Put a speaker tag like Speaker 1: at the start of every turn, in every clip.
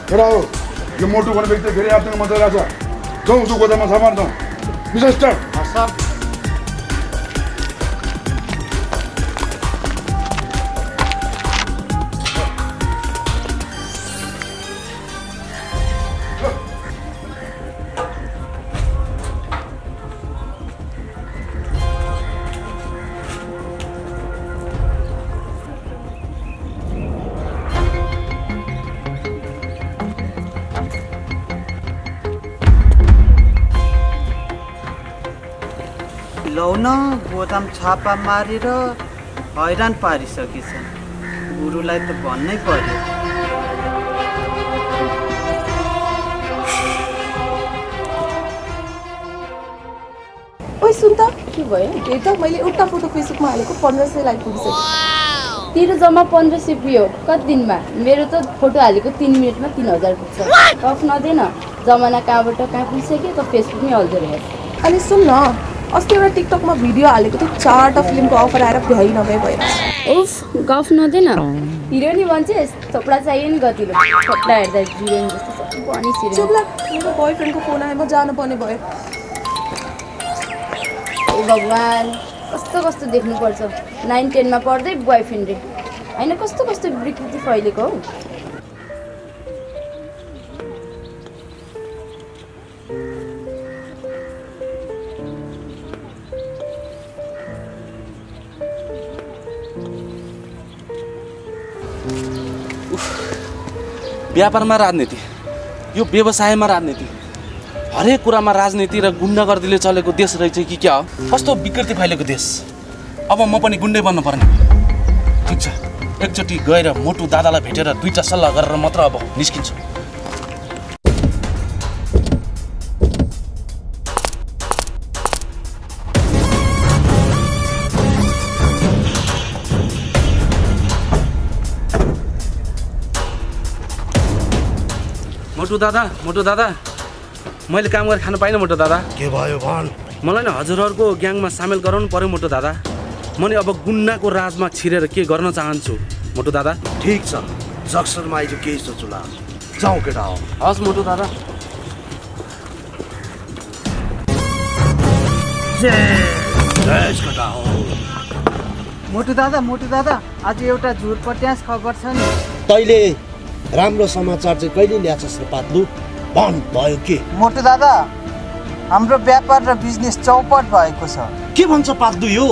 Speaker 1: केटा हो यो मोटु भन्ने व्यक्ति फेरि आफ्नो मात्रै रहेछ जाउँ त्यो गोदाममा सामान जाउँ मिस्टर
Speaker 2: सर लौन गोदाम छापा मारेर हैरान पारिसकेछ गुरुलाई त भन्नै पर्यो
Speaker 3: ओइ सुन त के भयो हेर त मैले एउटा फोटो फेसबुकमा हालेको 1500 लाइक पुगिसक्यो
Speaker 4: तेरो जम्मा 1500 पुग्यो कति दिनमा मेरो त फोटो हालेको 3 मिनेटमा 3000 पुग्छ गफ नदेन जमाना कहाँबाट कहाँ पुगिसक्यो त फेसबुकमै हल्दो रहेछ
Speaker 3: अनि सुन न अस्ति एउटा टिकटकमा भिडियो हालेको थियो 4टा फिल्मको अफर आएर भ्याइ नभए भएर
Speaker 4: उफ गफ नदेन हिरोइनी भन्छेस् थोप्डा चाहियो नि गतिलो थोप्डा हेर्दा हिरोइन जस्तो सब अनि सिरियल
Speaker 3: चुपला मेरो बोयफ्रेन्डको फोन आयो म जानु पर्ने भयो
Speaker 4: ए भगवान कस्तो कस्तो देख्नुपर्छ 9 10 मा पढ्दै बोयफ्रेन्ड रे हैन कस्तो कस्तो विकृति फैलेको हौ
Speaker 5: व्यापारमा राजनीति यो व्यवसायमा राजनीति हरेक कुरामा राजनीति र गुण्डागर्दीले चलेको देश रहेछ कि क्या हो कस्तो विकृति फैलेको देश अब म पनि गुण्डै बन्न पर्ने ठिक छ एकचोटि गएर मोटु दादालाई भेटेर दुईटा सल्लाह गरेर मात्र अब निस्किन्छु मोटु दादा मैले काम गरेर खानु पाइनँ मोटु दादा
Speaker 6: के भयो भन
Speaker 5: मलाई न हजुरहरूको ग्याङमा सामेल गराउनु पर्यो मोटु दादा म नि अब गुन्डाको राजमा छिरेर के गर्न चाहन्छु मोटु दादा
Speaker 6: ठीक छ जक्सनमा आइज केही सोचुला जाउँ केटा हो
Speaker 5: हस् मोटु दादा
Speaker 6: केटा हो
Speaker 2: मोटु दादा आज एउटा झुट पट्यास खबर छ नि
Speaker 6: तैले राम्रो समाचार चाहिँ कहिले ल्याछस् र पातलु भन भयो के
Speaker 2: मोटु दादा हाम्रो व्यापार र बिजनेस चौपट भएको छ
Speaker 6: के भन्छ पातलु यो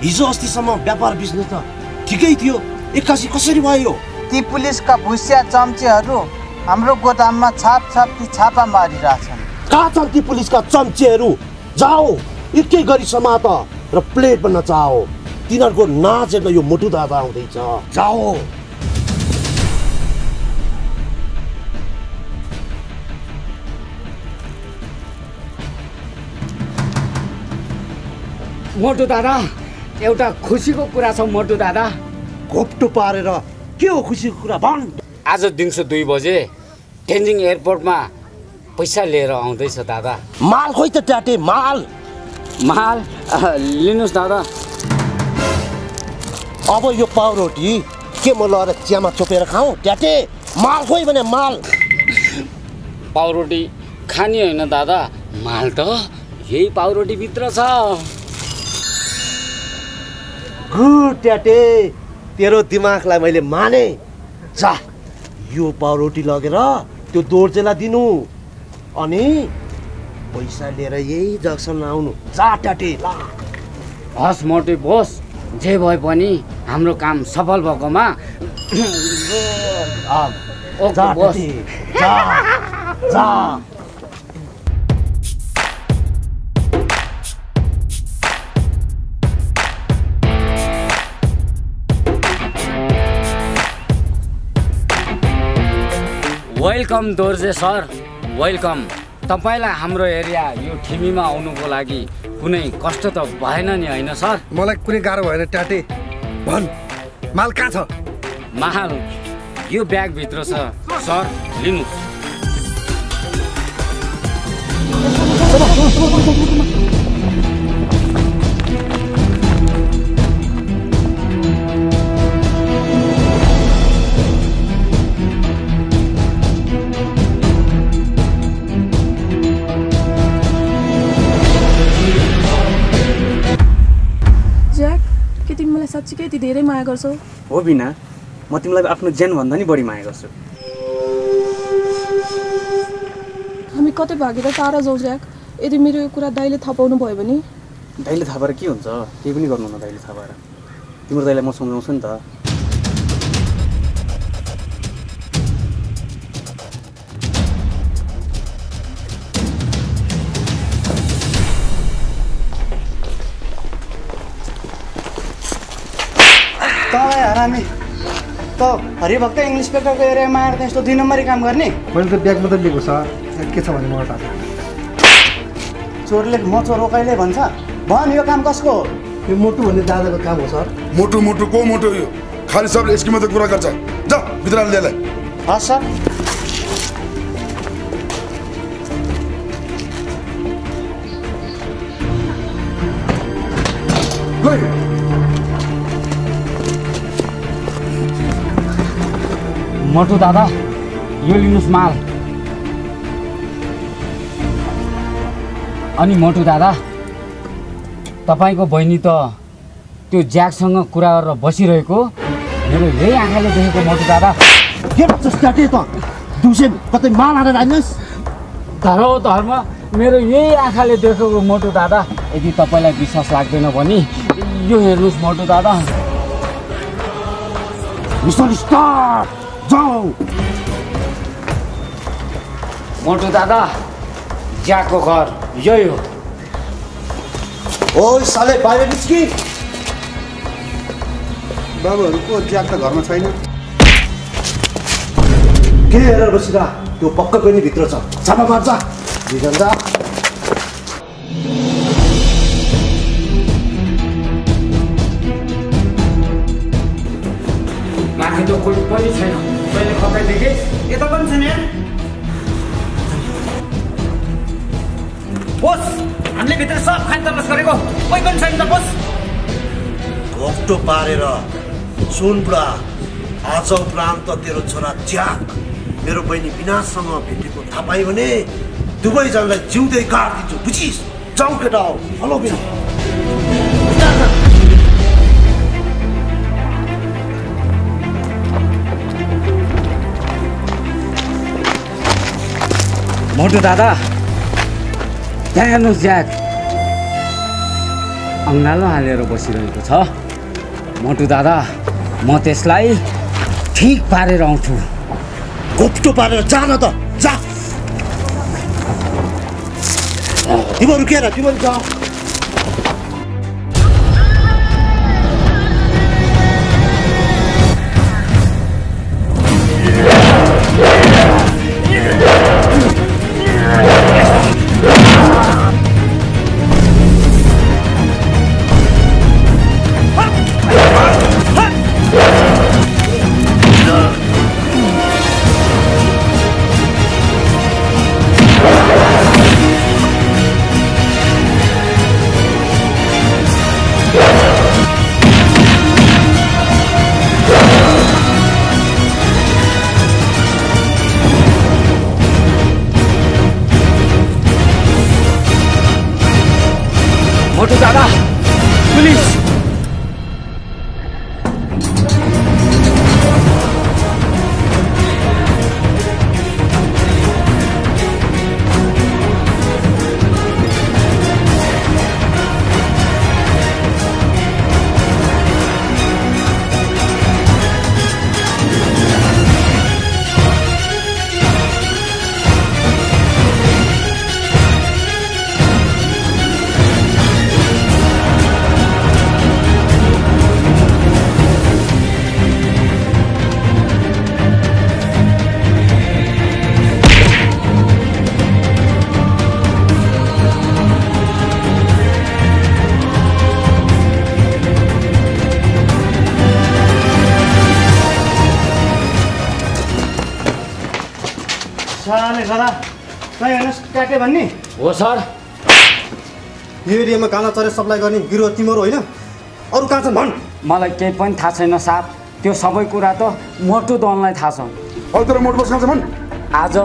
Speaker 6: हिजो अस्तिसम्म व्यापार बिजनेस त ठिकै थियो एक्कासी कसरी भयो
Speaker 2: ती पुलिसका भुसिया चम्चेहरू हाम्रो गोदाममा छापा मारिरहेछन्
Speaker 6: कहाँ छन् ती पुलिसका चम्चेहरू जाओ एकै गरी समात र प्लेट बन्न चाहो तिनीहरूको नाच हेर्न यो मोटु दादा आउँदैछ जाओ
Speaker 7: मोटु दादा एउटा खुसीको कुरा छ मोटु दादा
Speaker 6: घोप्टो पारेर के हो खुसीको कुरा भन
Speaker 7: आज दिउँसो 2 बजे तेन्जिङ एयरपोर्टमा पैसा लिएर आउँदैछ दादा
Speaker 6: माल खोइ त ट्याटे माल
Speaker 7: लिनुस् दादा
Speaker 6: अब यो पाउरोटी के म लगेर चियामा चोपेर खाऊ ट्याटे माल खोइ भने माल
Speaker 7: पाउरोटी खानी होइन दादा माल त यही पाउरोटी भित्र छ
Speaker 6: गुड ट्याटे तेरो दिमागलाई मैले माने जा यो पाउरोटी लगेर त्यो दोर्जेलाई दिनु अनि पैसा लिएर यही जक्सन आउनु जा ट्याटे ल
Speaker 7: हस् मोटु बोस जे भए पनि हाम्रो काम सफल भएकोमा
Speaker 6: जा
Speaker 7: बोस
Speaker 6: जा जा
Speaker 7: वेलकम दोर्जे सर वेलकम तपाईलाई हाम्रो एरिया यो ठिमीमा आउनुको लागि कुनै कष्ट त भएन नि हैन सर
Speaker 8: मलाई कुनै गाह्रो भएन ट्याटे भन माल कहाँ छ
Speaker 7: माल यो ब्याग भित्र छ सर लिनुस्
Speaker 3: साँच्चीकै यति धेरै माया गर्छौ?
Speaker 9: हो बिना, म तिमीलाई आफ्नो ज्यानभन्दा नि बढी माया गर्छु।
Speaker 3: हामी कतै भागेर टाढा जाउँ ज्याक। यदि मेरो यो कुरा दाइले थाहा पाउनु भयो भने?
Speaker 9: दाइले थाहा पाएर के हुन्छ? केही पनि गर्नु न दाइले थाहा पाएर। तिम्रो दाइलाई म सम्झाउँछु नि त।
Speaker 2: तपाईँ हरामी त हरिभक्त इङ्ग्लिस पेपरको एरियामा आएर यस्तो 2 नम्बरी काम गर्ने?
Speaker 8: मैले त ब्याग मात्रै लिएको सर, के छ भने मलाई थाहा छैन।
Speaker 2: चोरले म चोर हो कहिले भन्छ? भन यो काम कसको हो?
Speaker 8: यो मोटु भन्ने दादाको काम हो सर।
Speaker 1: मोटु मोटु को मोटु यो? खाली सबले यसकी मात्रै कुरा गर्छ। जा भित्र ल्यालाई।
Speaker 2: हस् सर।
Speaker 7: मोटु दादा यो लिनुहोस् माल। अनि मोटु दादा तपाईँको बहिनी त त्यो ज्याकसँग कुरा गरेर बसिरहेको मेरो यही आँखाले देखेको मोटु दादा।
Speaker 6: के भन्छस् टाटे त? दुसे कतै माल हालेर आइनस्?
Speaker 7: धर्म मेरो यही आँखाले देखेको मोटु दादा। यदि तपाईँलाई विश्वास लाग्दैन भने यो हेर्नुहोस् मोटु दादा।
Speaker 6: मिस्टर स्टार्ट जाऊ।
Speaker 7: मोटु दादा ज्याकको घर यही हो।
Speaker 6: ओइ साले बाहिर निस्कि।
Speaker 8: बाबुहरूको ज्याक त घरमा छैन।
Speaker 6: के हेरेर बसिरा? त्यो पक्का पनि भित्र छ। छापा मार्छ। बिजन्जा
Speaker 7: माथि त कोही पनि छैन। मैले कतै देखेँ
Speaker 2: यता पनि छैन।
Speaker 7: बोस हामीले भित्र सब खान तलास गरेको कोही पनि छैन त बोस।
Speaker 6: घोप्टो पारेर सुन बुढा, आज उपरान्त तेरो छोरा ज्याक मेरो बहिनी विनाशसँग भेटेको थाहा पायो भने दुवैजनालाई जिउँदै काटिदिन्छु, बुझिस्? जाऊ केटा हो। फलो बिना
Speaker 7: मोटु दादा त्यहाँ हेर्नुहोस् ज्याक अङ्गालो हालेर बसिरहेको छ। मोटु दादा म त्यसलाई ठिक पारेर आउँछु।
Speaker 6: घोप्टो पारेर जान त जा। तिमीहरू के र तिमीहरू जा।
Speaker 7: मोटु दादा पुलिस।
Speaker 2: साले साला कहीँ हेर्नुहोस् ट्याटे भन्ने
Speaker 7: हो सर।
Speaker 8: यो एरियामा काला चरे सप्लाई गर्ने गिरो तिम्रो होइन, अरू कहाँ छन् भन्?
Speaker 7: मलाई केही पनि थाहा छैन साहब। त्यो सबै कुरा त मोटु डनलाई थाहा छ।
Speaker 1: अब तेरो मोटो बस कहाँ छ भन्?
Speaker 7: आज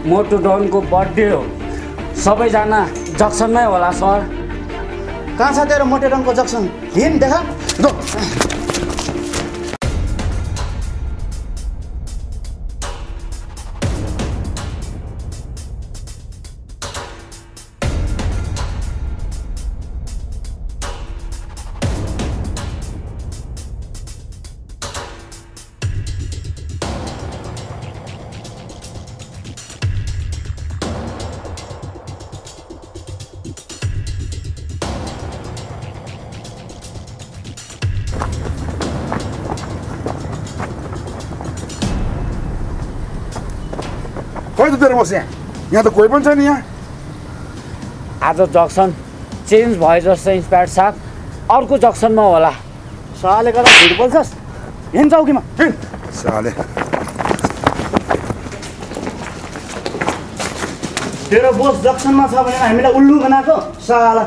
Speaker 7: मोटु डनको बर्थडे हो। सबैजना जक्सनमै होला सर।
Speaker 2: कहाँ छ तेरो मोटे रङको जक्सन? हिँड देखा।
Speaker 1: छ तेरो बस यहाँ त कोही पनि छैन यहाँ।
Speaker 7: आज जक्सन चेन्ज भयो जस्तो इन्सपेक्टर साहब, अर्को जक्सनमा होला।
Speaker 2: साले गर्दा भिड बोल्छस्, हिँड चौकीमा
Speaker 1: हिँड साले।
Speaker 2: तेरो बोस जक्सनमा छ भने हामीलाई उल्लु बनाएको साला।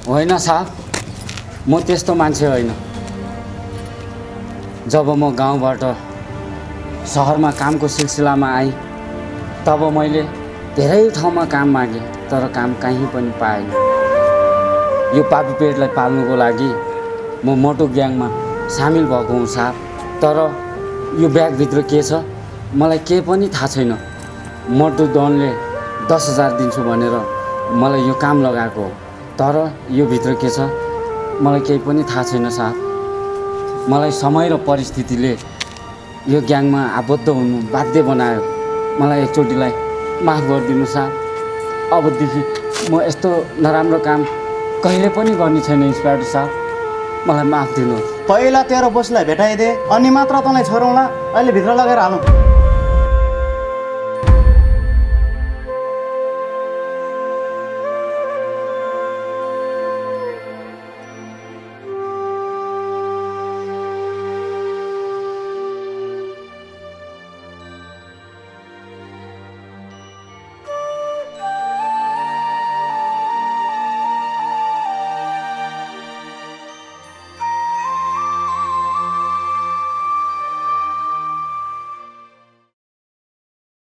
Speaker 7: होइन साहब, म त्यस्तो मान्छे होइन। जब म गाउँबाट सहरमा कामको सिलसिलामा आएँ तब मैले धेरै ठाउँमा काम मागेँ, तर काम कहीँ पनि पाएन। यो पापी पेटलाई पाल्नुको लागि म मोटो ग्याङमा सामेल भएको हुँ साहब। तर यो ब्यागभित्र के छ मलाई केही पनि थाहा छैन। मोटो डनले 10,000 दिन्छु भनेर मलाई यो काम लगाएको हो, तर यो भित्र के छ मलाई केही पनि थाहा छैन साहब। मलाई समय र परिस्थितिले यो ग्याङमा आबद्ध हुनु बाध्य बनायो। मलाई एकचोटिलाई माफ गरिदिनु साहब। अबदेखि म यस्तो नराम्रो काम कहिले पनि गर्ने छैन इन्सपेक्टर साहब, मलाई माफ दिनुहोस्।
Speaker 2: पहिला तेरो बोसलाई भेटाइदे अनि मात्र तँलाई छोडौँला। अहिले भित्र लगेर हालौँ।